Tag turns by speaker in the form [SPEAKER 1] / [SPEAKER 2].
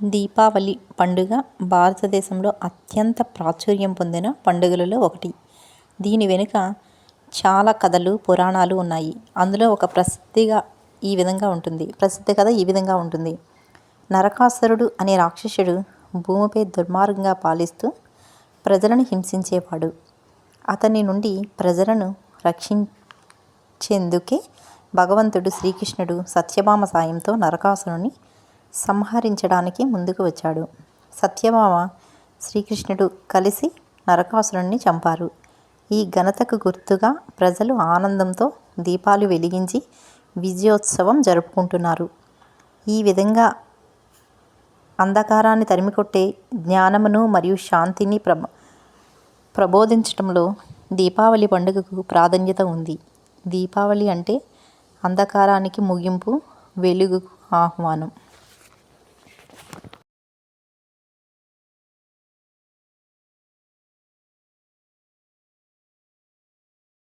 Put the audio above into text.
[SPEAKER 1] దీపావళి పండుగ భారతదేశంలో అత్యంత ప్రాచుర్యం పొందిన పండుగలలో ఒకటి. దీని వెనుక చాలా కథలు, పురాణాలు ఉన్నాయి. అందులో ఒక ప్రసిద్ధి కథ ఈ విధంగా ఉంటుంది. నరకాసురుడు అనే రాక్షసుడు భూమిపై దుర్మార్గంగా పాలిస్తూ ప్రజలను హింసించేవాడు. అతని నుండి ప్రజలను రక్షించేందుకే భగవంతుడు శ్రీకృష్ణుడు సత్యభామ సాయంతో నరకాసురుని సంహరించడానికి ముందుకు వచ్చాడు. సత్యభామ, శ్రీకృష్ణుడు కలిసి నరకాసురుణ్ణి చంపారు. ఈ ఘనతకు గుర్తుగా ప్రజలు ఆనందంతో దీపాలు వెలిగించి విజయోత్సవం జరుపుకుంటున్నారు. ఈ విధంగా అంధకారాన్ని తరిమికొట్టే జ్ఞానమును మరియు శాంతిని ప్రబోధించడంలో దీపావళి పండుగకు ప్రాధాన్యత ఉంది. దీపావళి అంటే అంధకారానికి ముగింపు, వెలుగుకు ఆహ్వానం.